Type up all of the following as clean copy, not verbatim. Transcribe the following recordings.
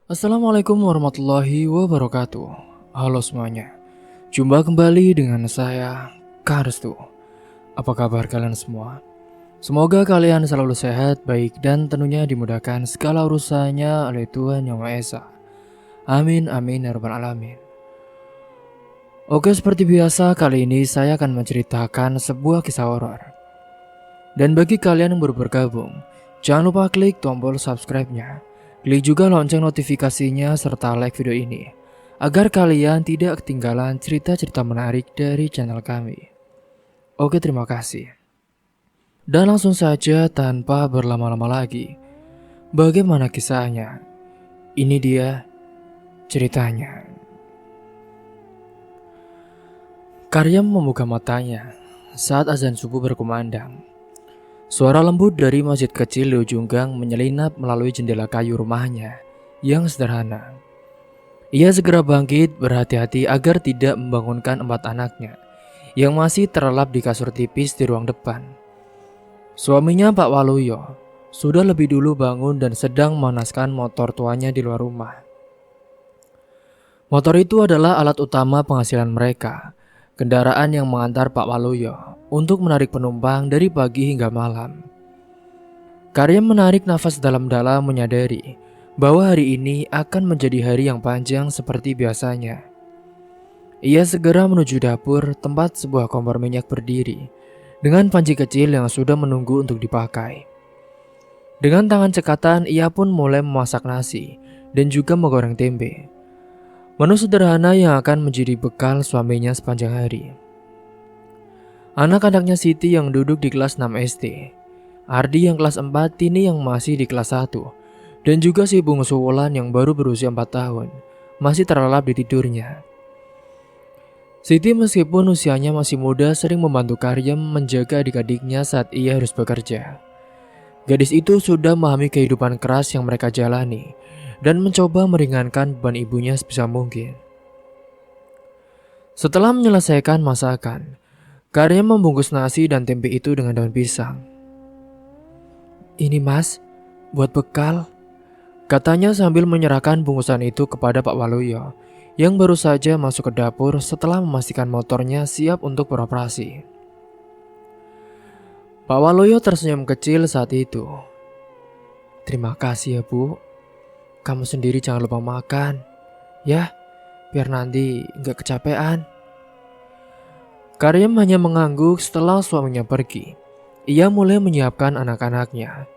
Assalamualaikum warahmatullahi wabarakatuh. Halo semuanya. Jumpa kembali dengan saya, Karstu. Apa kabar kalian semua? Semoga kalian selalu sehat, baik, dan tentunya dimudahkan segala urusannya oleh Tuhan Yang Maha Esa. Amin, amin, ya rabbal alamin. Oke, seperti biasa, kali ini saya akan menceritakan sebuah kisah horor. Dan bagi kalian yang baru bergabung, jangan lupa klik tombol subscribe-nya. Klik juga lonceng notifikasinya serta like video ini agar kalian tidak ketinggalan cerita-cerita menarik dari channel kami. Oke, terima kasih. Dan langsung saja tanpa berlama-lama lagi, bagaimana kisahnya? Ini dia ceritanya. Karyam membuka matanya saat azan subuh berkumandang. Suara lembut dari masjid kecil di ujung gang menyelinap melalui jendela kayu rumahnya yang sederhana. Ia segera bangkit berhati-hati agar tidak membangunkan 4 anaknya yang masih terlelap di kasur tipis di ruang depan. Suaminya Pak Waluyo sudah lebih dulu bangun dan sedang memanaskan motor tuanya di luar rumah. Motor itu adalah alat utama penghasilan mereka, kendaraan yang mengantar Pak Waluyo untuk menarik penumpang dari pagi hingga malam. Karyam menarik nafas dalam-dalam menyadari bahwa hari ini akan menjadi hari yang panjang seperti biasanya. Ia segera menuju dapur tempat sebuah kompor minyak berdiri dengan panci kecil yang sudah menunggu untuk dipakai. Dengan tangan cekatan ia pun mulai memasak nasi dan juga menggoreng tempe. Menu sederhana yang akan menjadi bekal suaminya sepanjang hari. Anak-anaknya Siti yang duduk di kelas 6 SD, Ardi yang kelas 4, Tini yang masih di kelas 1, dan juga si bungsu Wulan yang baru berusia 4 tahun, masih terlelap di tidurnya. Siti meskipun usianya masih muda sering membantu Karyam menjaga adik-adiknya saat ia harus bekerja. Gadis itu sudah memahami kehidupan keras yang mereka jalani dan mencoba meringankan beban ibunya sebisa mungkin. Setelah menyelesaikan masakan, Karyam membungkus nasi dan tempe itu dengan daun pisang. "Ini mas, buat bekal," katanya sambil menyerahkan bungkusan itu kepada Pak Waluyo yang baru saja masuk ke dapur setelah memastikan motornya siap untuk beroperasi. Pak Waluyo tersenyum kecil saat itu. "Terima kasih ya bu, kamu sendiri jangan lupa makan, ya, biar nanti nggak kecapean." Karyam hanya mengangguk setelah suaminya pergi. Ia mulai menyiapkan anak-anaknya.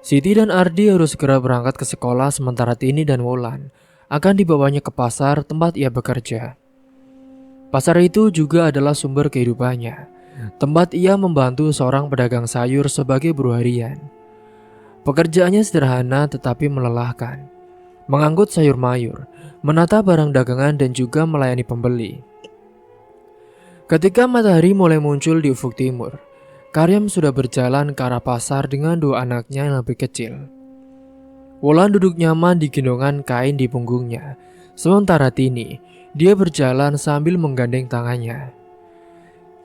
Siti dan Ardi harus segera berangkat ke sekolah sementara Tini dan Wulan akan dibawanya ke pasar tempat ia bekerja. Pasar itu juga adalah sumber kehidupannya, tempat ia membantu seorang pedagang sayur sebagai buruh harian. Pekerjaannya sederhana tetapi melelahkan. Mengangkut sayur mayur, menata barang dagangan dan juga melayani pembeli. Ketika matahari mulai muncul di ufuk timur, Karyam sudah berjalan ke arah pasar dengan 2 anaknya yang lebih kecil. Wulan duduk nyaman di gendongan kain di punggungnya, sementara Tini, dia berjalan sambil menggandeng tangannya.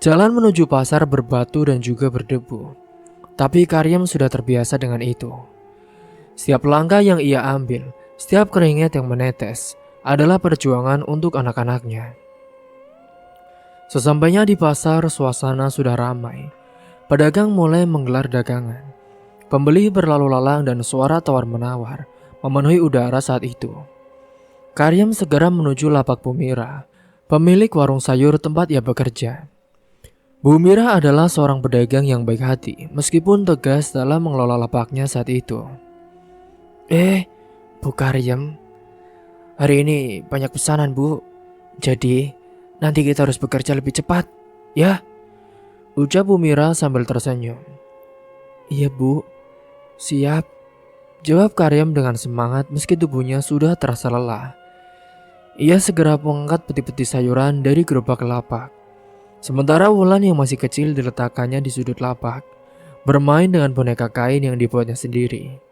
Jalan menuju pasar berbatu dan juga berdebu, tapi Karyam sudah terbiasa dengan itu. Setiap langkah yang ia ambil, setiap keringat yang menetes, adalah perjuangan untuk anak-anaknya. Sesampainya di pasar, suasana sudah ramai. Pedagang mulai menggelar dagangan. Pembeli berlalu lalang dan suara tawar-menawar memenuhi udara saat itu. Karyam segera menuju lapak Bu Mira, pemilik warung sayur tempat ia bekerja. Bu Mira adalah seorang pedagang yang baik hati, meskipun tegas dalam mengelola lapaknya saat itu. Bu Karyam, hari ini banyak pesanan bu, jadi nanti kita harus bekerja lebih cepat, ya?" ucap Bu Mira sambil tersenyum. "Iya bu, siap," jawab Karyam dengan semangat meski tubuhnya sudah terasa lelah. Ia segera mengangkat peti-peti sayuran dari gerobak lapak. Sementara Wulan yang masih kecil diletakkannya di sudut lapak, bermain dengan boneka kain yang dibuatnya sendiri.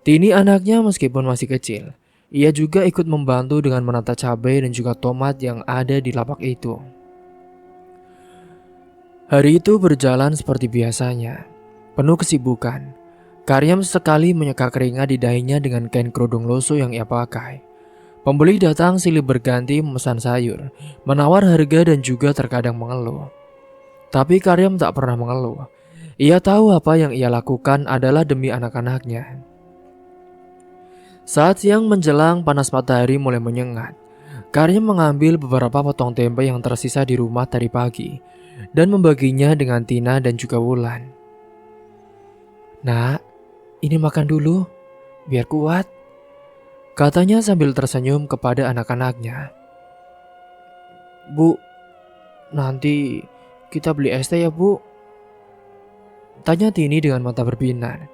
Tini anaknya meskipun masih kecil, ia juga ikut membantu dengan menata cabai dan juga tomat yang ada di lapak itu. Hari itu berjalan seperti biasanya, penuh kesibukan. Karyam sekali menyeka keringat di dahinya dengan kain kerudung lusuh yang ia pakai. Pembeli datang silih berganti memesan sayur, menawar harga dan juga terkadang mengeluh. Tapi Karyam tak pernah mengeluh. Ia tahu apa yang ia lakukan adalah demi anak-anaknya. Saat siang menjelang panas matahari mulai menyengat, Karyam mengambil beberapa potong tempe yang tersisa di rumah tadi pagi dan membaginya dengan Tina dan juga Wulan. "Nak, ini makan dulu, biar kuat," katanya sambil tersenyum kepada anak-anaknya. "Bu, nanti kita beli es teh ya, Bu?" tanya Tini dengan mata berbinar.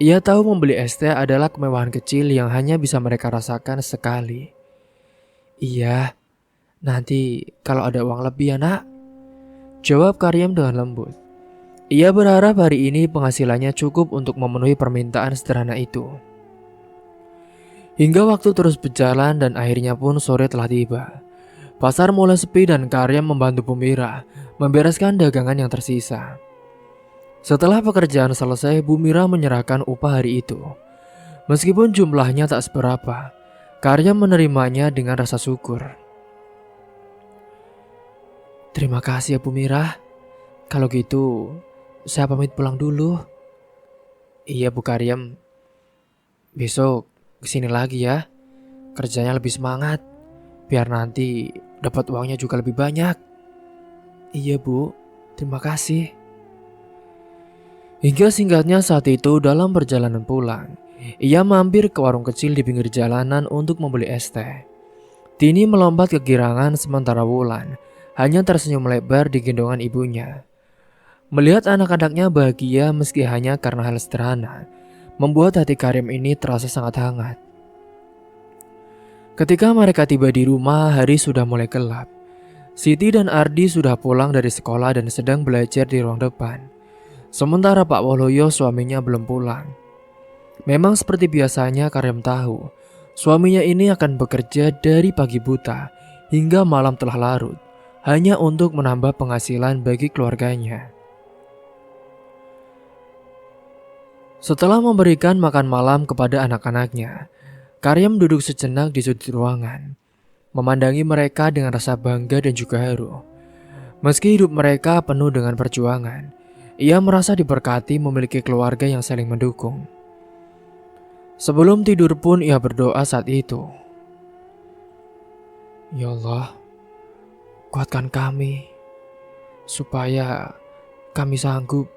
Ia tahu membeli es teh adalah kemewahan kecil yang hanya bisa mereka rasakan sekali. "Iya, nanti kalau ada uang lebih ya, Nak," jawab Karyam dengan lembut. Ia berharap hari ini penghasilannya cukup untuk memenuhi permintaan sederhana itu. Hingga waktu terus berjalan dan akhirnya pun sore telah tiba. Pasar mulai sepi dan Karyam membantu Bu Mira membereskan dagangan yang tersisa. Setelah pekerjaan selesai, Bu Mira menyerahkan upah hari itu. Meskipun jumlahnya tak seberapa, Karyam menerimanya dengan rasa syukur. "Terima kasih ya Bu Mira. Kalau gitu, saya pamit pulang dulu." "Iya Bu Karyam, besok kesini lagi ya. Kerjanya lebih semangat, biar nanti dapat uangnya juga lebih banyak." "Iya Bu, terima kasih." Hingga singkatnya saat itu dalam perjalanan pulang, ia mampir ke warung kecil di pinggir jalanan untuk membeli es teh. Tini melompat kegirangan sementara Wulan hanya tersenyum lebar di gendongan ibunya. Melihat anak-anaknya bahagia meski hanya karena hal sederhana, membuat hati Karyam ini terasa sangat hangat. Ketika mereka tiba di rumah, hari sudah mulai gelap. Siti dan Ardi sudah pulang dari sekolah dan sedang belajar di ruang depan. Sementara Pak Waloyo suaminya belum pulang. Memang seperti biasanya Karyam tahu, suaminya ini akan bekerja dari pagi buta hingga malam telah larut, hanya untuk menambah penghasilan bagi keluarganya. Setelah memberikan makan malam kepada anak-anaknya, Karyam duduk sejenak di sudut ruangan, memandangi mereka dengan rasa bangga dan juga haru. Meski hidup mereka penuh dengan perjuangan, ia merasa diberkati memiliki keluarga yang saling mendukung. Sebelum tidur pun ia berdoa saat itu. "Ya Allah, kuatkan kami, supaya kami sanggup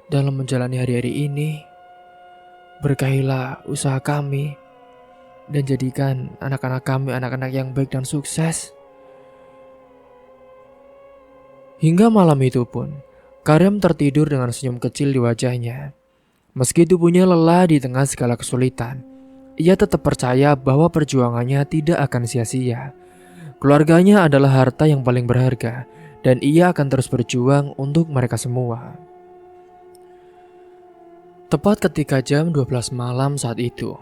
dalam menjalani hari-hari ini. Berkahilah usaha kami, dan jadikan anak-anak kami anak-anak yang baik dan sukses." Hingga malam itu pun, Karyam tertidur dengan senyum kecil di wajahnya. Meski tubuhnya lelah di tengah segala kesulitan, ia tetap percaya bahwa perjuangannya tidak akan sia-sia. Keluarganya adalah harta yang paling berharga, dan ia akan terus berjuang untuk mereka semua. Tepat ketika jam 12 malam saat itu,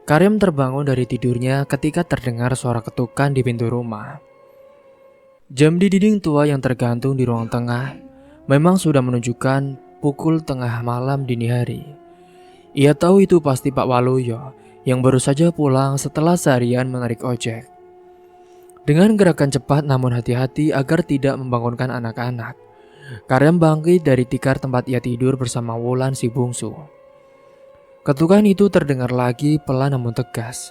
Karyam terbangun dari tidurnya ketika terdengar suara ketukan di pintu rumah. Jam di dinding tua yang tergantung di ruang tengah memang sudah menunjukkan pukul tengah malam dini hari. Ia tahu itu pasti Pak Waluyo yang baru saja pulang setelah seharian menarik ojek. Dengan gerakan cepat namun hati-hati agar tidak membangunkan anak-anak, Karyam bangkit dari tikar tempat ia tidur bersama Wulan si bungsu. Ketukan itu terdengar lagi pelan namun tegas.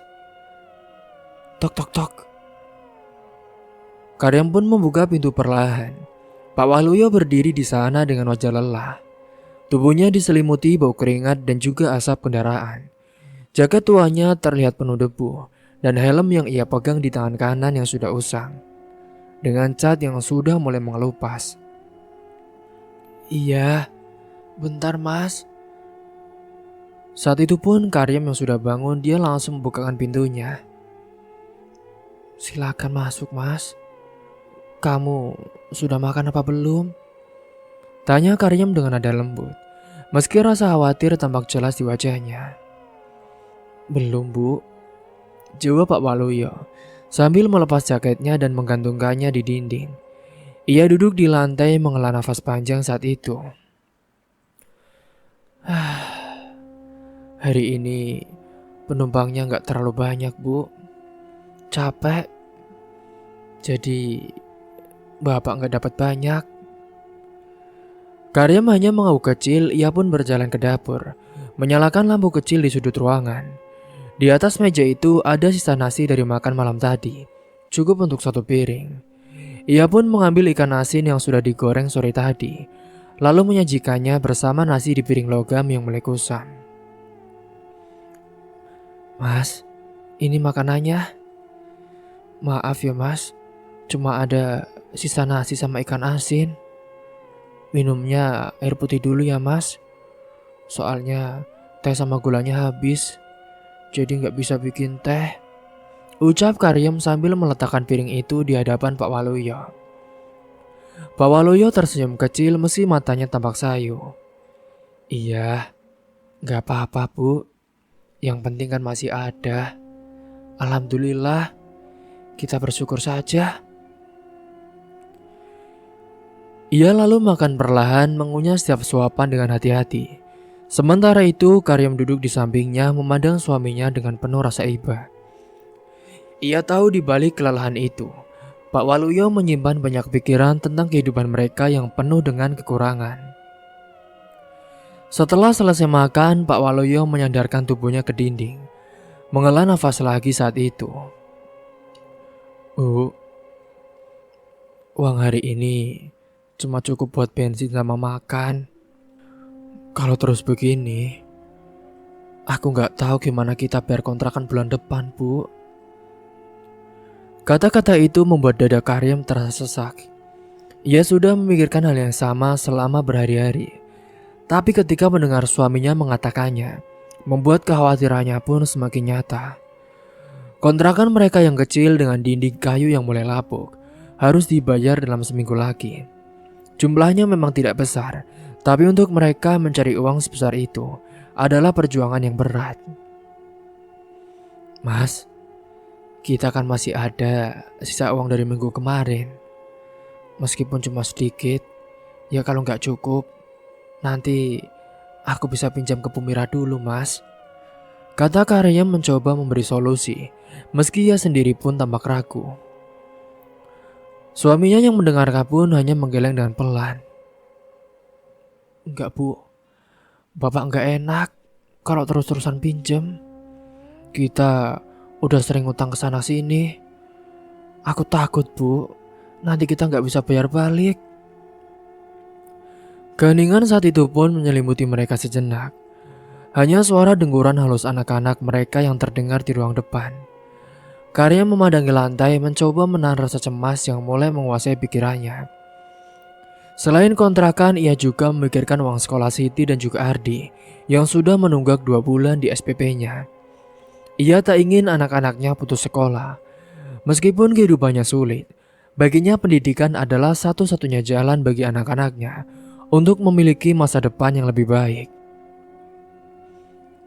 Tok tok tok. Karyam pun membuka pintu perlahan. Pak Waluyo berdiri di sana dengan wajah lelah. Tubuhnya diselimuti bau keringat dan juga asap kendaraan. Jaket tuanya terlihat penuh debu dan helm yang ia pegang di tangan kanan yang sudah usang, dengan cat yang sudah mulai mengelupas. "Iya, bentar Mas." Saat itu pun Karyam yang sudah bangun, dia langsung membukakan pintunya. "Silakan masuk Mas. Kamu sudah makan apa belum?" tanya Karyam dengan nada lembut, meski rasa khawatir tampak jelas di wajahnya. "Belum Bu," jawab Pak Waluyo sambil melepas jaketnya dan menggantungkannya di dinding. Ia duduk di lantai menghela nafas panjang saat itu. Hari ini penumpangnya nggak terlalu banyak, Bu. Capek, jadi Bapak nggak dapat banyak. Karyam hanya mengangguk kecil, ia pun berjalan ke dapur, menyalakan lampu kecil di sudut ruangan. Di atas meja itu ada sisa nasi dari makan malam tadi, cukup untuk 1 piring. Ia pun mengambil ikan asin yang sudah digoreng sore tadi, lalu menyajikannya bersama nasi di piring logam yang mulai kusam. Mas, ini makanannya. Maaf ya mas, cuma ada sisa nasi sama ikan asin. Minumnya air putih dulu ya mas, soalnya teh sama gulanya habis, jadi nggak bisa bikin teh. Ucap Karyam sambil meletakkan piring itu di hadapan Pak Waluyo. Pak Waluyo tersenyum kecil meski matanya tampak sayu. Iya, nggak apa-apa bu, yang penting kan masih ada. Alhamdulillah, kita bersyukur saja. Ia lalu makan perlahan, mengunyah setiap suapan dengan hati-hati. Sementara itu, Karyam duduk di sampingnya memandang suaminya dengan penuh rasa iba. Ia tahu di balik kelelahan itu, Pak Waluyo menyimpan banyak pikiran tentang kehidupan mereka yang penuh dengan kekurangan. Setelah selesai makan, Pak Waluyo menyandarkan tubuhnya ke dinding, menghela nafas lagi saat itu. Uang hari ini cuma cukup buat bensin sama makan. Kalau terus begini, aku nggak tahu gimana kita bayar kontrakan bulan depan, Bu. Kata-kata itu membuat dada Karyam terasa sesak. Ia sudah memikirkan hal yang sama selama berhari-hari. Tapi ketika mendengar suaminya mengatakannya, membuat kekhawatirannya pun semakin nyata. Kontrakan mereka yang kecil dengan dinding kayu yang mulai lapuk harus dibayar dalam seminggu lagi. Jumlahnya memang tidak besar, tapi untuk mereka mencari uang sebesar itu adalah perjuangan yang berat. Mas, kita kan masih ada sisa uang dari minggu kemarin. Meskipun cuma sedikit, ya kalau nggak cukup, nanti aku bisa pinjam ke Bu Mira dulu, Mas. Kata Karyam mencoba memberi solusi, meski ia sendiri pun tampak ragu. Suaminya yang mendengarkan pun hanya menggeleng dengan pelan. Enggak bu, Bapak enggak enak kalau terus-terusan pinjem. Kita udah sering utang ke sana sini. Aku takut bu, nanti kita enggak bisa bayar balik. Keheningan saat itu pun menyelimuti mereka sejenak. Hanya suara dengguran halus anak-anak mereka yang terdengar di ruang depan. Karyam memandangi lantai mencoba menahan rasa cemas yang mulai menguasai pikirannya. Selain kontrakan, ia juga memikirkan uang sekolah Siti dan juga Ardi yang sudah menunggak 2 bulan di SPP-nya. Ia tak ingin anak-anaknya putus sekolah. Meskipun kehidupannya sulit, baginya pendidikan adalah satu-satunya jalan bagi anak-anaknya untuk memiliki masa depan yang lebih baik.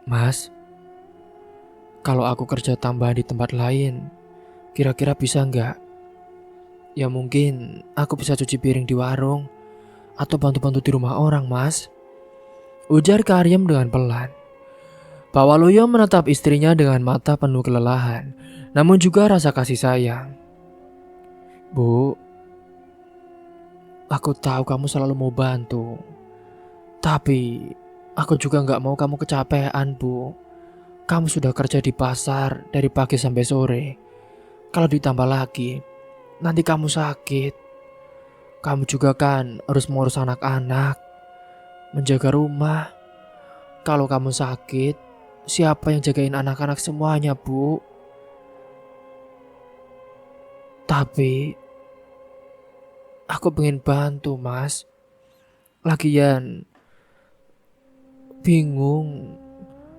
Mas, kalau aku kerja tambahan di tempat lain, kira-kira bisa nggak? Ya mungkin aku bisa cuci piring di warung atau bantu-bantu di rumah orang, Mas. Ujar Karyam dengan pelan. Pak Waluyo menatap istrinya dengan mata penuh kelelahan, namun juga rasa kasih sayang. Bu, aku tahu kamu selalu mau bantu. Tapi aku juga nggak mau kamu kecapean, Bu. Kamu sudah kerja di pasar dari pagi sampai sore. Kalau ditambah lagi, nanti kamu sakit. Kamu juga kan harus mengurus anak-anak, menjaga rumah. Kalau kamu sakit, siapa yang jagain anak-anak semuanya, Bu? Tapi, aku pengen bantu, Mas. Lagian, bingung.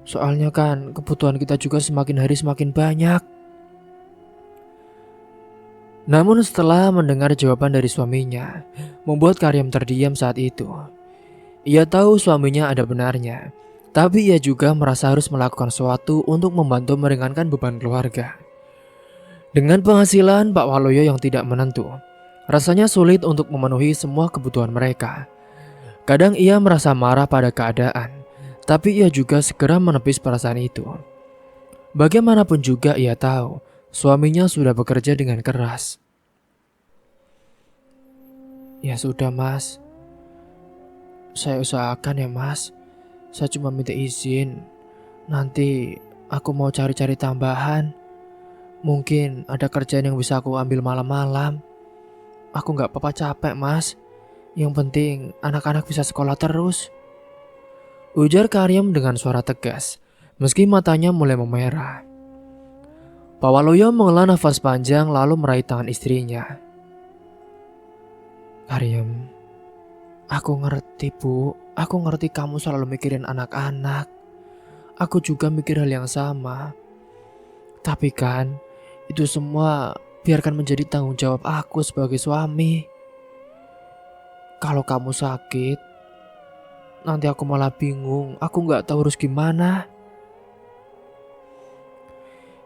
Soalnya kan kebutuhan kita juga semakin hari semakin banyak. Namun setelah mendengar jawaban dari suaminya, membuat Karyam terdiam saat itu. Ia tahu suaminya ada benarnya, tapi ia juga merasa harus melakukan sesuatu untuk membantu meringankan beban keluarga. Dengan penghasilan Pak Waluyo yang tidak menentu, rasanya sulit untuk memenuhi semua kebutuhan mereka. Kadang ia merasa marah pada keadaan, Tapi ia juga segera menepis perasaan itu. Bagaimanapun juga ia tahu suaminya sudah bekerja dengan keras. Ya sudah mas, saya usahakan ya mas. Saya cuma minta izin. Nanti aku mau cari-cari tambahan. Mungkin ada kerjaan yang bisa aku ambil malam-malam. Aku gak apa-apa capek mas. Yang penting anak-anak bisa sekolah terus, ujar Karyam dengan suara tegas, meski matanya mulai memerah. Pak Waluyo menghela nafas panjang lalu meraih tangan istrinya. Karyam, aku ngerti bu. Aku ngerti kamu selalu mikirin anak-anak. Aku juga mikir hal yang sama. Tapi kan, itu semua biarkan menjadi tanggung jawab aku sebagai suami. Kalau kamu sakit, nanti aku malah bingung. Aku gak tahu harus gimana.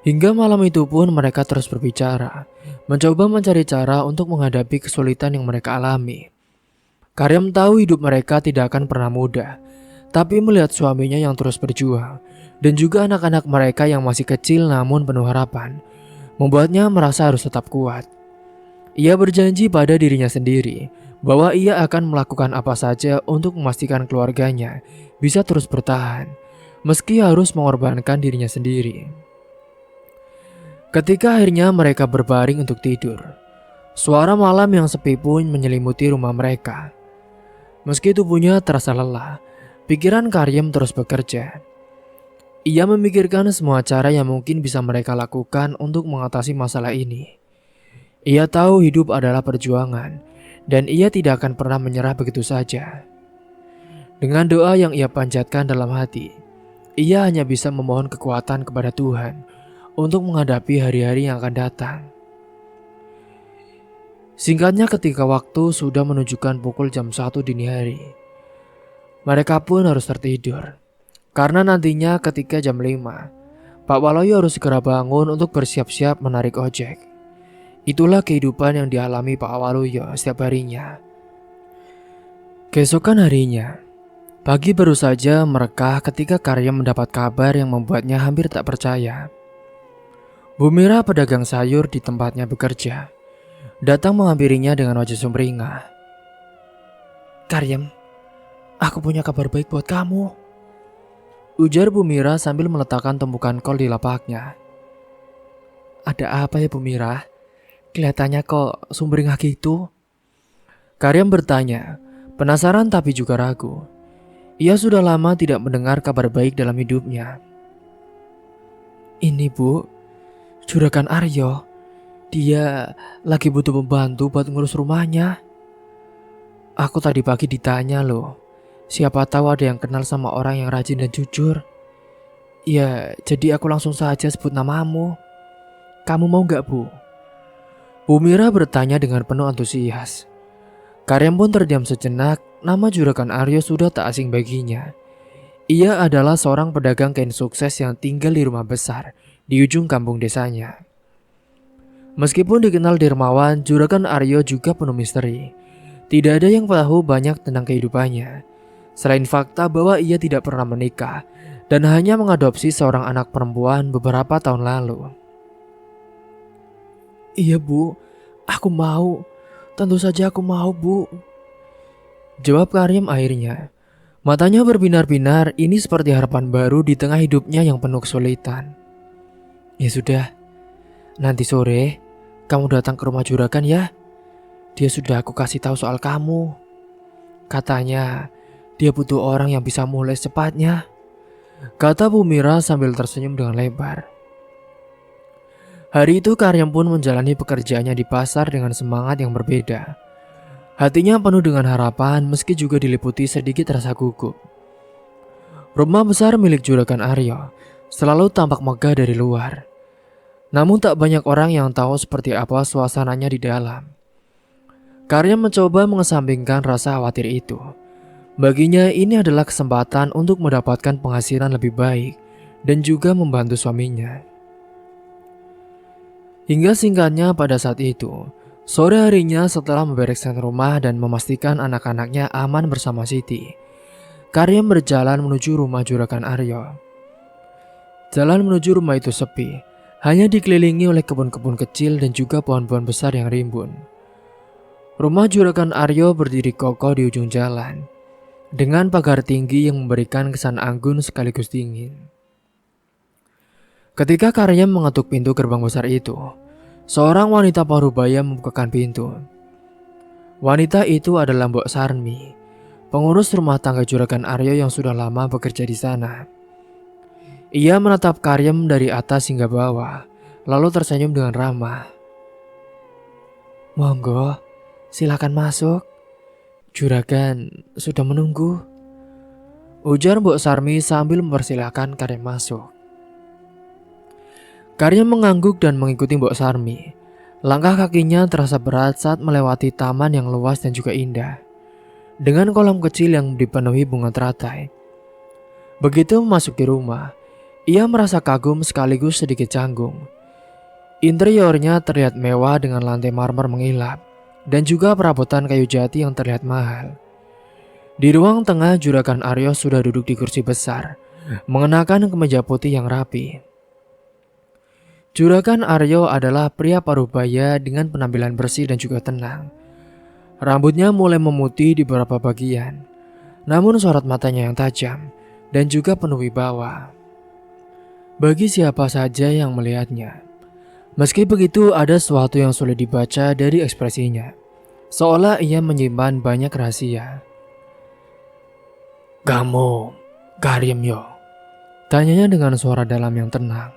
Hingga malam itu pun mereka terus berbicara, mencoba mencari cara untuk menghadapi kesulitan yang mereka alami. Karyam tahu hidup mereka tidak akan pernah mudah, tapi melihat suaminya yang terus berjuang, dan juga anak-anak mereka yang masih kecil namun penuh harapan, membuatnya merasa harus tetap kuat. Ia berjanji pada dirinya sendiri bahwa ia akan melakukan apa saja untuk memastikan keluarganya bisa terus bertahan, meski harus mengorbankan dirinya sendiri. Ketika akhirnya mereka berbaring untuk tidur, suara malam yang sepi pun menyelimuti rumah mereka. Meski tubuhnya terasa lelah, pikiran Karyam terus bekerja. Ia memikirkan semua cara yang mungkin bisa mereka lakukan untuk mengatasi masalah ini. Ia tahu hidup adalah perjuangan, dan ia tidak akan pernah menyerah begitu saja. Dengan doa yang ia panjatkan dalam hati, ia hanya bisa memohon kekuatan kepada Tuhan untuk menghadapi hari-hari yang akan datang. Singkatnya, ketika waktu sudah menunjukkan pukul jam 1 dini hari, mereka pun harus tertidur. Karena nantinya ketika jam 5, Pak Waluyo harus segera bangun untuk bersiap-siap menarik ojek. Itulah kehidupan yang dialami Pak Waluyo setiap harinya. Keesokan harinya, pagi baru saja merekah ketika Karyam mendapat kabar yang membuatnya hampir tak percaya. Bu Mira, pedagang sayur di tempatnya bekerja, datang menghampirinya dengan wajah sumringah. Karyam, aku punya kabar baik buat kamu, ujar Bu Mira sambil meletakkan tumpukan kol di lapaknya. Ada apa ya Bu Mira? Kelihatannya kok sumringah gitu. Karyam bertanya, penasaran tapi juga ragu. Ia sudah lama tidak mendengar kabar baik dalam hidupnya. Ini Bu, Juragan Aryo, dia lagi butuh pembantu buat ngurus rumahnya. Aku tadi pagi ditanya loh, siapa tahu ada yang kenal sama orang yang rajin dan jujur. Ya, jadi aku langsung saja sebut namamu. Kamu mau gak Bu? Bu Mira bertanya dengan penuh antusias. Karyam pun terdiam sejenak. Nama Juragan Aryo sudah tak asing baginya. Ia adalah seorang pedagang kain sukses yang tinggal di rumah besar di ujung kampung desanya. Meskipun dikenal dermawan, Juragan Aryo juga penuh misteri. Tidak ada yang tahu banyak tentang kehidupannya, selain fakta bahwa ia tidak pernah menikah dan hanya mengadopsi seorang anak perempuan beberapa tahun lalu. Iya Bu, aku mau. Tentu saja aku mau Bu, jawab Karyam akhirnya. Matanya berbinar-binar, ini seperti harapan baru di tengah hidupnya yang penuh kesulitan. Ya sudah, nanti sore kamu datang ke rumah Juragan ya. Dia sudah aku kasih tahu soal kamu. Katanya dia butuh orang yang bisa mulai secepatnya, kata Bu Mira sambil tersenyum dengan lebar. Hari itu Karyam pun menjalani pekerjaannya di pasar dengan semangat yang berbeda. Hatinya penuh dengan harapan meski juga diliputi sedikit rasa gugup. Rumah besar milik Juragan Aryo selalu tampak megah dari luar. Namun tak banyak orang yang tahu seperti apa suasananya di dalam. Karyam mencoba mengesampingkan rasa khawatir itu. Baginya ini adalah kesempatan untuk mendapatkan penghasilan lebih baik dan juga membantu suaminya. Hingga singkatnya pada saat itu, sore harinya setelah membereskan rumah dan memastikan anak-anaknya aman bersama Siti, Karyam berjalan menuju rumah Juragan Aryo. Jalan menuju rumah itu sepi, hanya dikelilingi oleh kebun-kebun kecil dan juga pohon-pohon besar yang rimbun. Rumah Juragan Aryo berdiri kokoh di ujung jalan, dengan pagar tinggi yang memberikan kesan anggun sekaligus dingin. Ketika Karyam mengetuk pintu gerbang besar itu, seorang wanita parubaya membukakan pintu. Wanita itu adalah Mbok Sarmi, pengurus rumah tangga Juragan Aryo yang sudah lama bekerja di sana. Ia menatap Karyam dari atas hingga bawah, lalu tersenyum dengan ramah. "Monggo, silakan masuk. Juragan sudah menunggu," ujar Mbok Sarmi sambil mempersilahkan Karyam masuk. Karyam mengangguk dan mengikuti Mbok Sarmi. Langkah kakinya terasa berat saat melewati taman yang luas dan juga indah, dengan kolam kecil yang dipenuhi bunga teratai. Begitu memasuki rumah, ia merasa kagum sekaligus sedikit canggung. Interiornya terlihat mewah dengan lantai marmer mengilap, dan juga perabotan kayu jati yang terlihat mahal. Di ruang tengah, Juragan Aryo sudah duduk di kursi besar, mengenakan kemeja putih yang rapi. Juragan Aryo adalah pria parubaya dengan penampilan bersih dan juga tenang. Rambutnya mulai memutih di beberapa bagian, namun sorot matanya yang tajam dan juga penuh wibawa. Bagi siapa saja yang melihatnya, meski begitu ada sesuatu yang sulit dibaca dari ekspresinya, seolah ia menyimpan banyak rahasia. "Kamu, Karyam yo?" tanyanya dengan suara dalam yang tenang.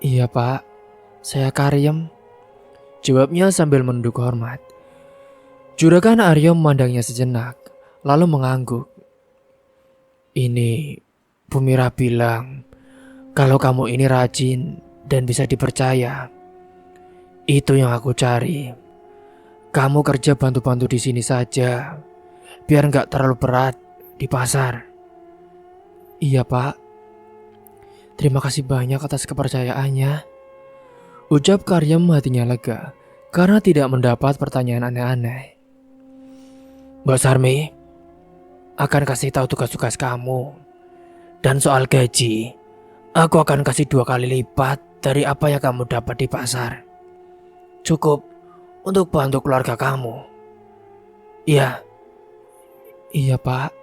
"Iya Pak, saya Karyam," jawabnya sambil menunduk hormat. Juragan Aryo memandangnya sejenak, lalu mengangguk. "Ini Bu Mira bilang kalau kamu ini rajin dan bisa dipercaya. Itu yang aku cari. Kamu kerja bantu-bantu di sini saja, biar nggak terlalu berat di pasar." "Iya Pak, terima kasih banyak atas kepercayaannya," ucap Karyam, hatinya lega karena tidak mendapat pertanyaan aneh-aneh. "Mbak Sarmi akan kasih tahu tugas-tugas kamu. Dan soal gaji, aku akan kasih 2 kali lipat dari apa yang kamu dapat di pasar. Cukup untuk bantu keluarga kamu." "Iya." "Iya Pak,"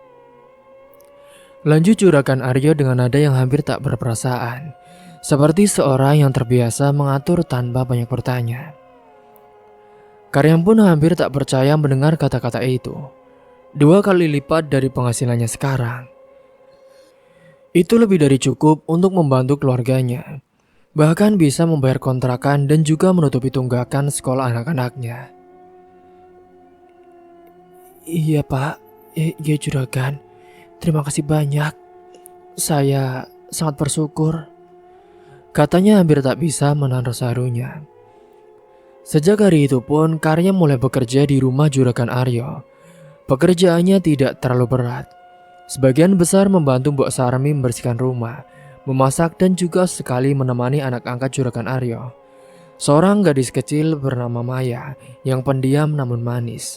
lanjut Juragan Aryo dengan nada yang hampir tak berperasaan, seperti seorang yang terbiasa mengatur tanpa banyak bertanya. Karyam pun hampir tak percaya mendengar kata-kata itu. 2 kali lipat dari penghasilannya sekarang. Itu lebih dari cukup untuk membantu keluarganya, bahkan bisa membayar kontrakan dan juga menutupi tunggakan sekolah anak-anaknya. "Iya Pak, ya Juragan. Terima kasih banyak. Saya sangat bersyukur," katanya hampir tak bisa menahan rasa harunya. Sejak hari itu pun Karyam mulai bekerja di rumah Juragan Aryo. Pekerjaannya tidak terlalu berat. Sebagian besar membantu Mbok Sarmi membersihkan rumah, memasak dan juga sekali menemani anak angkat Juragan Aryo, seorang gadis kecil bernama Maya yang pendiam namun manis.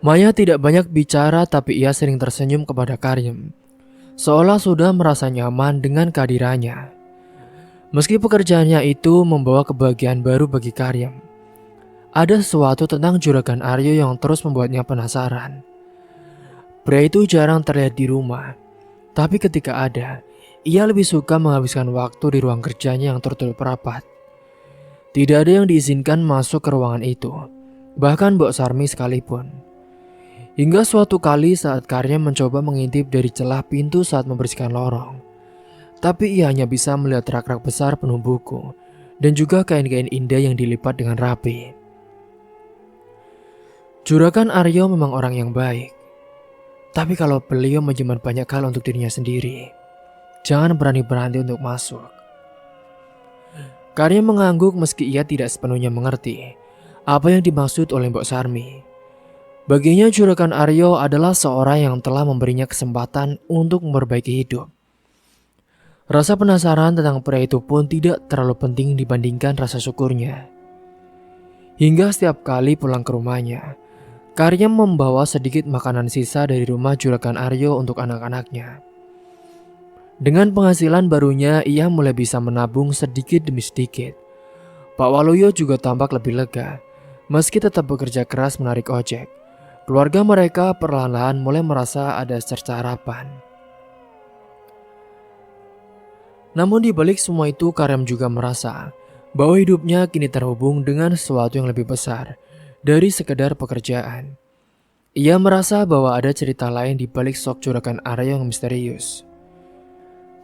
Maya tidak banyak bicara, tapi ia sering tersenyum kepada Karyam, seolah sudah merasa nyaman dengan kehadirannya. Meski pekerjaannya itu membawa kebahagiaan baru bagi Karyam, ada sesuatu tentang Juragan Aryo yang terus membuatnya penasaran. Pria itu jarang terlihat di rumah, tapi ketika ada, ia lebih suka menghabiskan waktu di ruang kerjanya yang tertutup rapat. Tidak ada yang diizinkan masuk ke ruangan itu, bahkan Mbok Sarmi sekalipun. Hingga suatu kali saat Karyam mencoba mengintip dari celah pintu saat membersihkan lorong, tapi ia hanya bisa melihat rak-rak besar penuh buku dan juga kain-kain indah yang dilipat dengan rapi. Juragan Aryo memang orang yang baik, tapi kalau beliau menyimpan banyak hal untuk dirinya sendiri, jangan berani-berani untuk masuk. Karyam mengangguk meski ia tidak sepenuhnya mengerti apa yang dimaksud oleh Mbok Sarmi. Baginya Juragan Aryo adalah seorang yang telah memberinya kesempatan untuk memperbaiki hidup. Rasa penasaran tentang pria itu pun tidak terlalu penting dibandingkan rasa syukurnya. Hingga setiap kali pulang ke rumahnya, Karyam membawa sedikit makanan sisa dari rumah Juragan Aryo untuk anak-anaknya. Dengan penghasilan barunya, ia mulai bisa menabung sedikit demi sedikit. Pak Waluyo juga tampak lebih lega. Meski tetap bekerja keras menarik ojek, keluarga mereka perlahan-lahan mulai merasa ada secerca harapan. Namun di balik semua itu, Karyam juga merasa bahwa hidupnya kini terhubung dengan sesuatu yang lebih besar dari sekedar pekerjaan. Ia merasa bahwa ada cerita lain di balik sok Juragan Aryo yang misterius.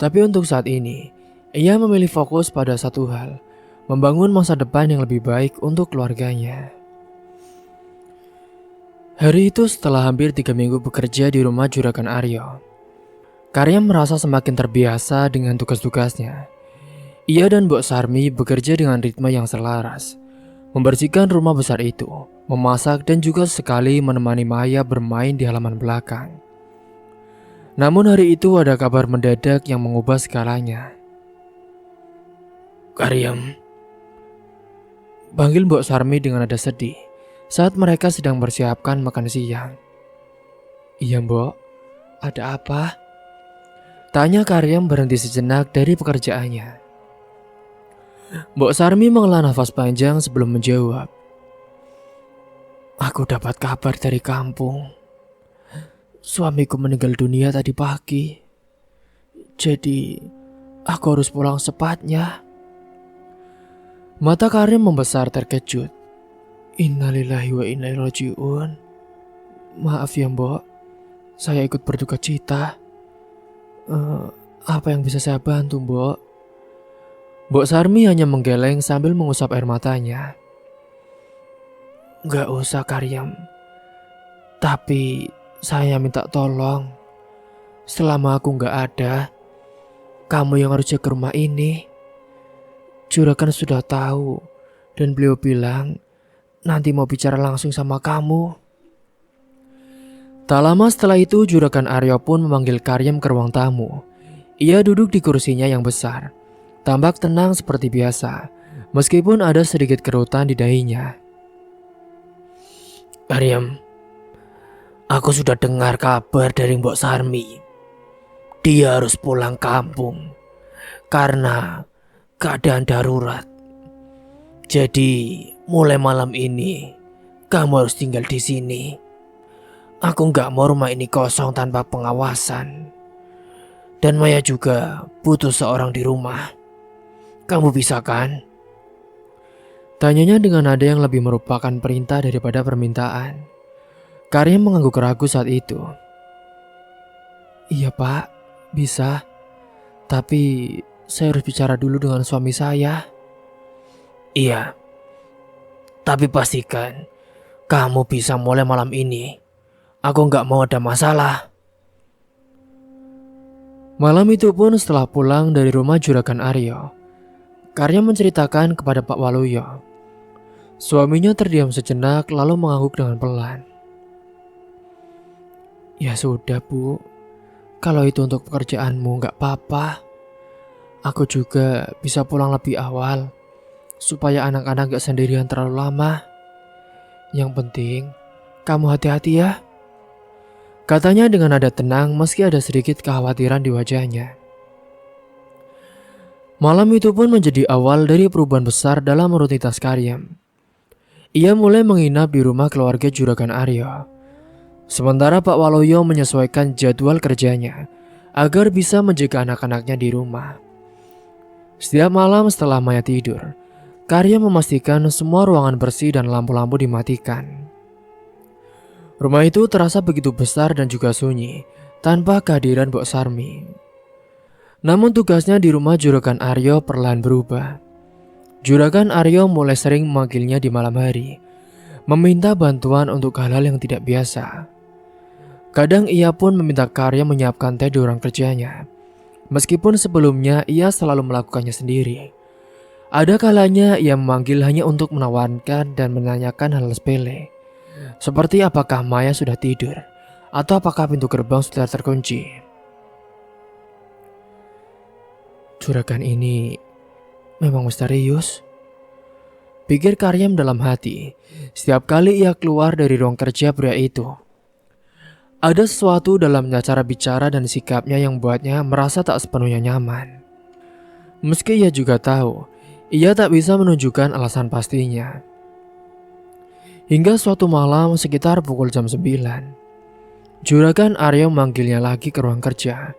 Tapi untuk saat ini, ia memilih fokus pada satu hal, membangun masa depan yang lebih baik untuk keluarganya. Hari itu setelah hampir 3 minggu bekerja di rumah Juragan Aryo, Karyam merasa semakin terbiasa dengan tugas-tugasnya. Ia dan Mbok Sarmi bekerja dengan ritme yang selaras, membersihkan rumah besar itu, memasak dan juga sekali menemani Maya bermain di halaman belakang. Namun hari itu ada kabar mendadak yang mengubah segalanya. "Karyam," panggil Mbok Sarmi dengan nada sedih saat mereka sedang bersiapkan makan siang. "Iya Mbok, ada apa?" tanya Karyam berhenti sejenak dari pekerjaannya. Mbok Sarmi menghela nafas panjang sebelum menjawab. "Aku dapat kabar dari kampung. Suamiku meninggal dunia tadi pagi. Jadi, aku harus pulang secepatnya." Mata Karyam membesar terkejut. "Innalillahi wa inna ilaihi raji'un. Maaf ya Mbok, saya ikut berduka cita. Apa yang bisa saya bantu Mbok?" Mbok Sarmi hanya menggeleng sambil mengusap air matanya. "Gak usah Karyam, tapi saya minta tolong. Selama aku gak ada, kamu yang harus jaga rumah ini. Juragan sudah tahu dan beliau bilang nanti mau bicara langsung sama kamu." Tak lama setelah itu, Juragan Aryo pun memanggil Karyam ke ruang tamu. Ia duduk di kursinya yang besar, tampak tenang seperti biasa, meskipun ada sedikit kerutan di dahinya. "Karyam, aku sudah dengar kabar dari Mbok Sarmi. Dia harus pulang kampung karena keadaan darurat. Jadi mulai malam ini kamu harus tinggal di sini. Aku gak mau rumah ini kosong tanpa pengawasan. Dan Maya juga butuh seorang di rumah. Kamu bisa kan?" tanyanya dengan nada yang lebih merupakan perintah daripada permintaan. Karyam mengangguk ragu saat itu. "Iya Pak, bisa. Tapi saya harus bicara dulu dengan suami saya." "Iya, tapi pastikan kamu bisa mulai malam ini. Aku gak mau ada masalah." Malam itu pun setelah pulang dari rumah Juragan Aryo, Karyam menceritakan kepada Pak Waluyo. Suaminya terdiam sejenak lalu mengangguk dengan pelan. "Ya sudah Bu, kalau itu untuk pekerjaanmu gak apa-apa. Aku juga bisa pulang lebih awal, supaya anak-anak gak sendirian terlalu lama. Yang penting, kamu hati-hati ya," katanya dengan nada tenang meski ada sedikit kekhawatiran di wajahnya. Malam itu pun menjadi awal dari perubahan besar dalam rutinitas Karyam. Ia mulai menginap di rumah keluarga Juragan Aryo. Sementara Pak Waluyo menyesuaikan jadwal kerjanya agar bisa menjaga anak-anaknya di rumah. Setiap malam setelah Maya tidur, Karyam memastikan semua ruangan bersih dan lampu-lampu dimatikan. Rumah itu terasa begitu besar dan juga sunyi tanpa kehadiran Mbok Sarmi. Namun tugasnya di rumah Juragan Aryo perlahan berubah. Juragan Aryo mulai sering memanggilnya di malam hari, meminta bantuan untuk hal-hal yang tidak biasa. Kadang ia pun meminta Karyam menyiapkan teh di ruang kerjanya, meskipun sebelumnya ia selalu melakukannya sendiri. Ada kalanya ia memanggil hanya untuk menawarkan dan menanyakan hal sepele, seperti apakah Maya sudah tidur, atau apakah pintu gerbang sudah terkunci. "Juragan ini memang misterius. pikir Karyam dalam hati. Setiap kali ia keluar dari ruang kerja pria itu, ada sesuatu dalam cara bicara dan sikapnya yang membuatnya merasa tak sepenuhnya nyaman. Meski ia juga tahu, ia tak bisa menunjukkan alasan pastinya. Hingga suatu malam sekitar pukul jam 9, Juragan Arya memanggilnya lagi ke ruang kerja.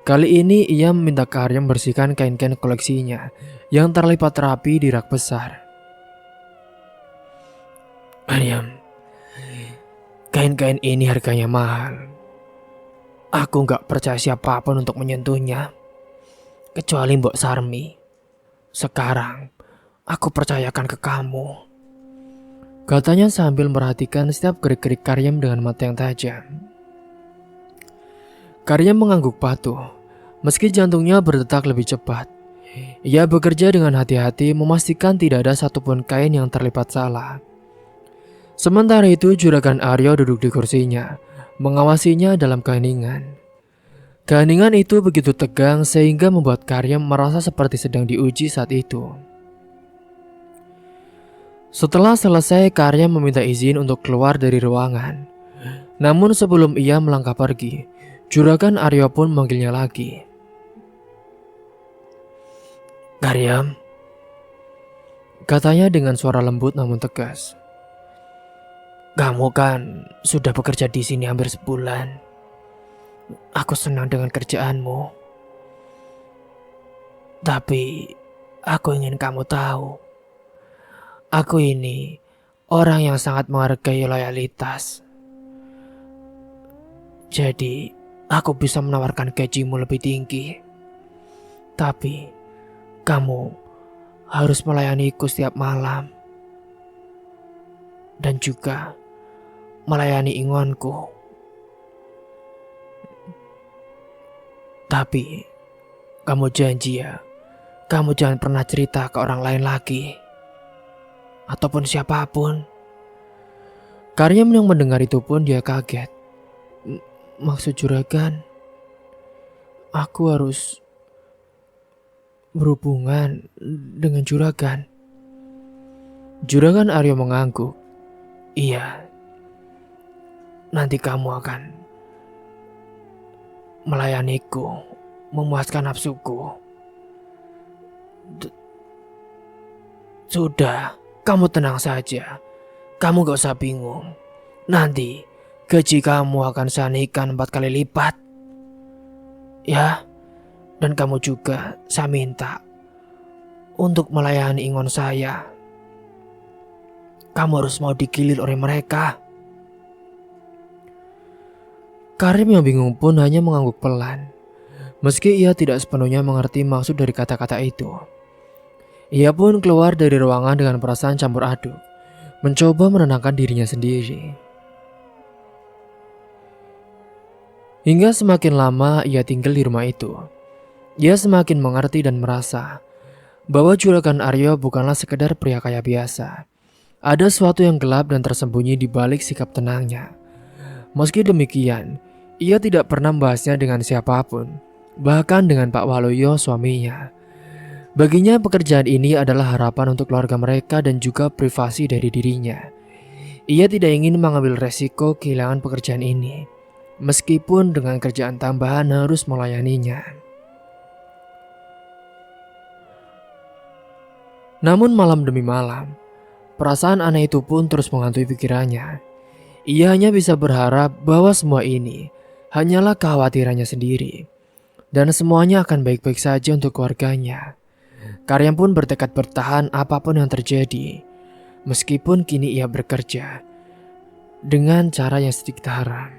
Kali ini ia meminta Arya membersihkan kain-kain koleksinya yang terlipat rapi di rak besar. Arya, kain-kain ini harganya mahal. Aku gak percaya siapapun untuk menyentuhnya, kecuali Mbok Sarmi. Sekarang, aku percayakan ke kamu, katanya sambil merhatikan setiap gerik-gerik Karyam dengan mata yang tajam. Karyam mengangguk patuh, meski jantungnya berdetak lebih cepat. Ia bekerja dengan hati-hati memastikan tidak ada satupun kain yang terlipat salah. Sementara itu Juragan Arya duduk di kursinya, mengawasinya dalam keheningan. Keheningan itu begitu tegang sehingga membuat Karyam merasa seperti sedang diuji saat itu. Setelah selesai, Karyam meminta izin untuk keluar dari ruangan. Namun sebelum ia melangkah pergi, Juragan Arya pun memanggilnya lagi. Karyam, katanya dengan suara lembut namun tegas. Kamu kan sudah bekerja di sini hampir sebulan. Aku senang dengan kerjaanmu. Tapi aku ingin kamu tahu, aku ini orang yang sangat menghargai loyalitas. Jadi aku bisa menawarkan gajimu lebih tinggi. Tapi kamu harus melayaniku setiap malam. Dan juga melayani ingonku. Tapi kamu janji ya, kamu jangan pernah cerita ke orang lain lagi, ataupun siapapun. Karyam yang mendengar itu pun dia kaget. Maksud Juragan, aku harus berhubungan dengan Juragan? Juragan Arya mengangguk. Iya, nanti kamu akan melayaniku, memuaskan nafsuku. Sudah, kamu tenang saja. Kamu gak usah bingung. Nanti gaji kamu akan saya naikkan 4 kali lipat. Ya, dan kamu juga saya minta untuk melayani ingon saya. Kamu harus mau digilir oleh mereka. Karyam yang bingung pun hanya mengangguk pelan. Meski ia tidak sepenuhnya mengerti maksud dari kata-kata itu. Ia pun keluar dari ruangan dengan perasaan campur aduk, mencoba menenangkan dirinya sendiri. Hingga semakin lama ia tinggal di rumah itu, ia semakin mengerti dan merasa bahwa Juragan Arya bukanlah sekedar pria kaya biasa. Ada sesuatu yang gelap dan tersembunyi di balik sikap tenangnya. Meski demikian, ia tidak pernah membahasnya dengan siapapun, bahkan dengan Pak Waluyo suaminya. Baginya pekerjaan ini adalah harapan untuk keluarga mereka dan juga privasi dari dirinya. Ia tidak ingin mengambil resiko kehilangan pekerjaan ini, meskipun dengan kerjaan tambahan harus melayaninya. Namun malam demi malam, perasaan aneh itu pun terus menghantui pikirannya. Ia hanya bisa berharap bahwa semua ini hanyalah kekhawatirannya sendiri, dan semuanya akan baik-baik saja untuk keluarganya. Karyam pun bertekad bertahan apapun yang terjadi, meskipun kini ia bekerja dengan cara yang sedikit haram.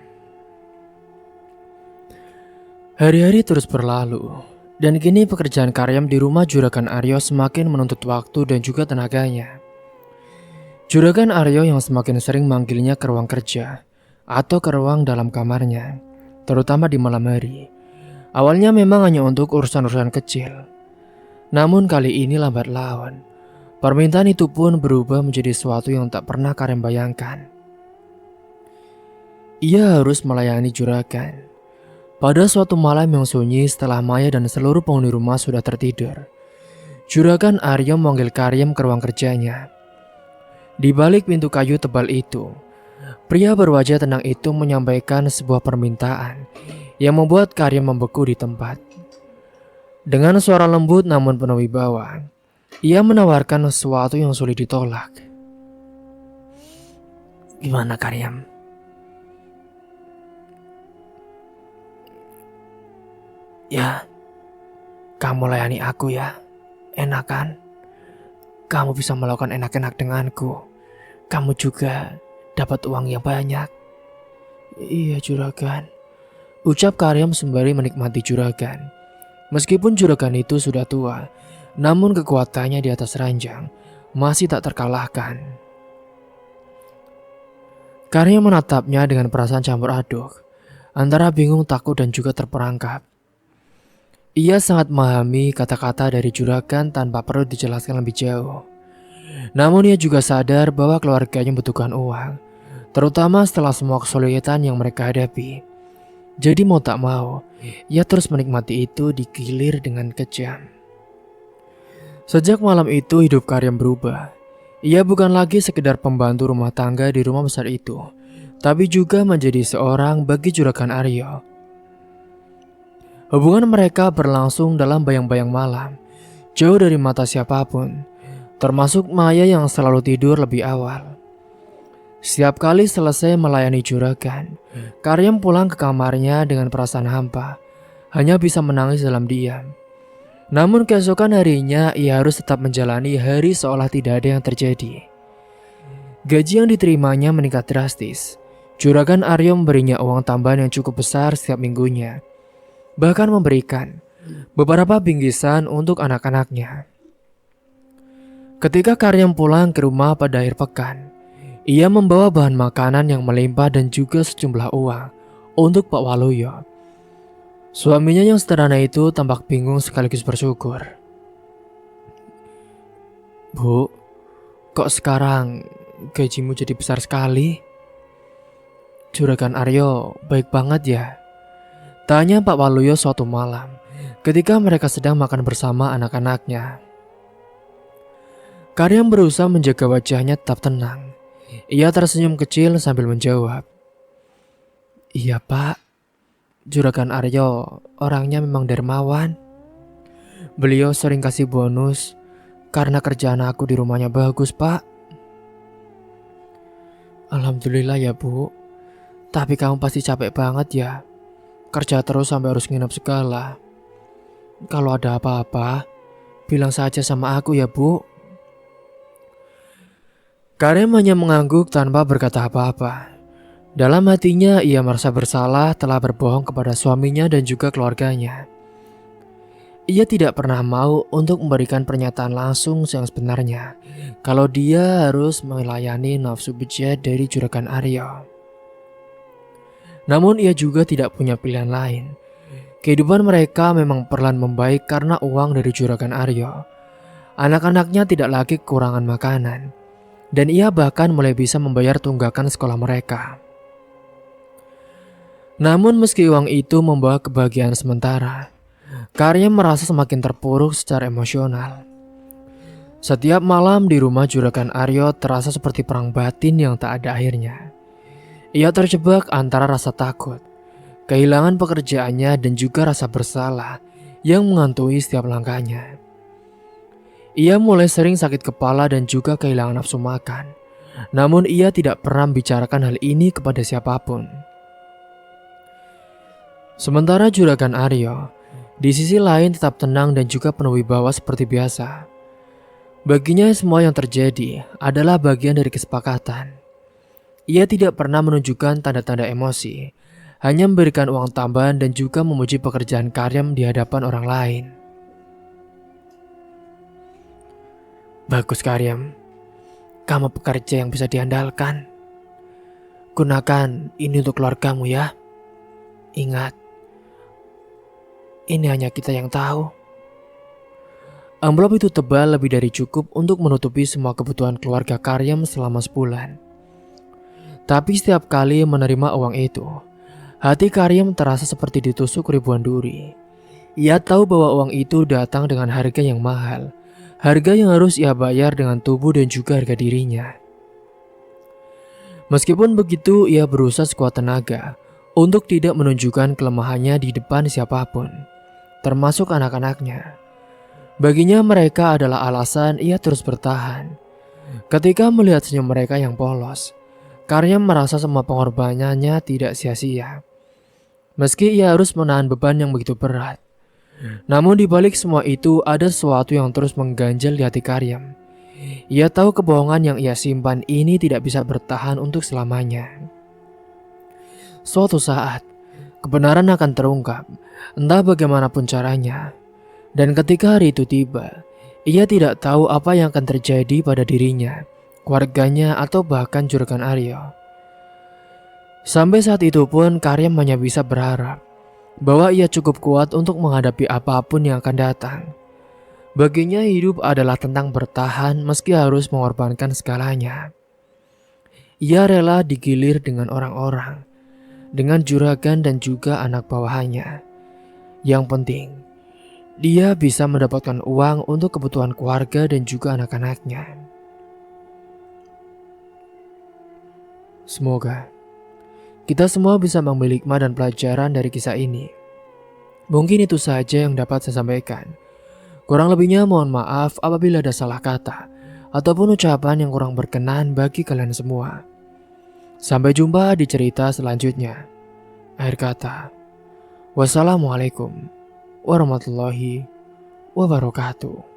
Hari-hari terus berlalu, dan kini pekerjaan Karyam di rumah Juragan Arya semakin menuntut waktu dan juga tenaganya. Juragan Arya yang semakin sering manggilnya ke ruang kerja atau ke ruang dalam kamarnya, terutama di malam hari. Awalnya memang hanya untuk urusan-urusan kecil. Namun kali ini lambat laun, permintaan itu pun berubah menjadi sesuatu yang tak pernah Karyam bayangkan. Ia harus melayani Juragan. Pada suatu malam yang sunyi setelah Maya dan seluruh penghuni rumah sudah tertidur, Juragan Arya memanggil Karyam ke ruang kerjanya. Di balik pintu kayu tebal itu, pria berwajah tenang itu menyampaikan sebuah permintaan yang membuat Karyam membeku di tempat. Dengan suara lembut namun penuh wibawa, ia menawarkan sesuatu yang sulit ditolak. Gimana Karyam? Ya, kamu layani aku ya. Enak kan? Kamu bisa melakukan enak-enak denganku. Kamu juga dapat uang yang banyak. Iya juragan, ucap Karyam sembari menikmati juragan. Meskipun juragan itu sudah tua, namun kekuatannya di atas ranjang masih tak terkalahkan. Karyam menatapnya dengan perasaan campur aduk, antara bingung, takut, dan juga terperangkap. Ia sangat memahami kata-kata dari juragan tanpa perlu dijelaskan lebih jauh. Namun ia juga sadar bahwa keluarganya membutuhkan uang, terutama setelah semua kesulitan yang mereka hadapi. Jadi mau tak mau, ia terus menikmati itu digilir dengan kejam. Sejak malam itu hidup Karyam berubah. Ia bukan lagi sekedar pembantu rumah tangga di rumah besar itu, tapi juga menjadi seorang bagi juragan Aryo. Hubungan mereka berlangsung dalam bayang-bayang malam, jauh dari mata siapapun, termasuk Maya yang selalu tidur lebih awal. Setiap kali selesai melayani juragan, Karyam pulang ke kamarnya dengan perasaan hampa, hanya bisa menangis dalam diam. Namun keesokan harinya ia harus tetap menjalani hari seolah tidak ada yang terjadi. Gaji yang diterimanya meningkat drastis. Juragan Aryo memberinya uang tambahan yang cukup besar setiap minggunya, bahkan memberikan beberapa bingkisan untuk anak-anaknya. Ketika Karyam pulang ke rumah pada akhir pekan, ia membawa bahan makanan yang melimpah dan juga sejumlah uang untuk Pak Waluyo. Suaminya yang sederhana itu tampak bingung sekaligus bersyukur. Bu, kok sekarang gajimu jadi besar sekali? Juragan Aryo baik banget ya? Tanya Pak Waluyo suatu malam ketika mereka sedang makan bersama anak-anaknya. Karyam berusaha menjaga wajahnya tetap tenang. Ia tersenyum kecil sambil menjawab. Iya Pak, Juragan Aryo orangnya memang dermawan. Beliau sering kasih bonus karena kerjaan aku di rumahnya bagus Pak. Alhamdulillah ya Bu, tapi kamu pasti capek banget ya. Kerja terus sampai harus nginep segala. Kalau ada apa-apa, bilang saja sama aku ya Bu. Karyam hanya mengangguk tanpa berkata apa-apa. Dalam hatinya ia merasa bersalah telah berbohong kepada suaminya dan juga keluarganya. Ia tidak pernah mau untuk memberikan pernyataan langsung yang sebenarnya kalau dia harus melayani nafsu bejat dari juragan Aryo. Namun ia juga tidak punya pilihan lain. Kehidupan mereka memang perlahan membaik karena uang dari juragan Aryo. Anak-anaknya tidak lagi kekurangan makanan, dan ia bahkan mulai bisa membayar tunggakan sekolah mereka. Namun meski uang itu membawa kebahagiaan sementara, Karyam merasa semakin terpuruk secara emosional. Setiap malam di rumah juragan Aryo terasa seperti perang batin yang tak ada akhirnya. Ia terjebak antara rasa takut, kehilangan pekerjaannya, dan juga rasa bersalah yang menghantui setiap langkahnya. Ia mulai sering sakit kepala dan juga kehilangan nafsu makan. Namun ia tidak pernah membicarakan hal ini kepada siapapun. Sementara juragan Aryo di sisi lain tetap tenang dan juga penuh wibawa seperti biasa. Baginya semua yang terjadi adalah bagian dari kesepakatan. Ia tidak pernah menunjukkan tanda-tanda emosi, hanya memberikan uang tambahan dan juga memuji pekerjaan Karyam di hadapan orang lain. Bagus Karyam, kamu pekerja yang bisa diandalkan. Gunakan ini untuk keluargamu ya. Ingat, ini hanya kita yang tahu. Amplop itu tebal lebih dari cukup untuk menutupi semua kebutuhan keluarga Karyam selama sebulan. Tapi setiap kali menerima uang itu, hati Karyam terasa seperti ditusuk ribuan duri. Ia tahu bahwa uang itu datang dengan harga yang mahal, harga yang harus ia bayar dengan tubuh dan juga harga dirinya. Meskipun begitu, ia berusaha sekuat tenaga untuk tidak menunjukkan kelemahannya di depan siapapun, termasuk anak-anaknya. Baginya mereka adalah alasan ia terus bertahan. Ketika melihat senyum mereka yang polos, Karyam merasa semua pengorbanannya tidak sia-sia. Meski ia harus menahan beban yang begitu berat. Namun di balik semua itu ada sesuatu yang terus mengganjal di hati Karyam. Ia tahu kebohongan yang ia simpan ini tidak bisa bertahan untuk selamanya. Suatu saat, kebenaran akan terungkap, entah bagaimanapun caranya. Dan ketika hari itu tiba, ia tidak tahu apa yang akan terjadi pada dirinya, keluarganya, atau bahkan juragan Aryo. Sampai saat itu pun Karyam hanya bisa berharap bahwa ia cukup kuat untuk menghadapi apapun yang akan datang. Baginya hidup adalah tentang bertahan meski harus mengorbankan segalanya. Ia rela digilir dengan orang-orang, dengan juragan dan juga anak bawahannya. Yang penting, dia bisa mendapatkan uang untuk kebutuhan keluarga dan juga anak-anaknya. Semoga kita semua bisa mengambil hikmah dan pelajaran dari kisah ini. Mungkin itu saja yang dapat saya sampaikan. Kurang lebihnya mohon maaf apabila ada salah kata ataupun ucapan yang kurang berkenan bagi kalian semua. Sampai jumpa di cerita selanjutnya. Akhir kata, wassalamualaikum warahmatullahi wabarakatuh.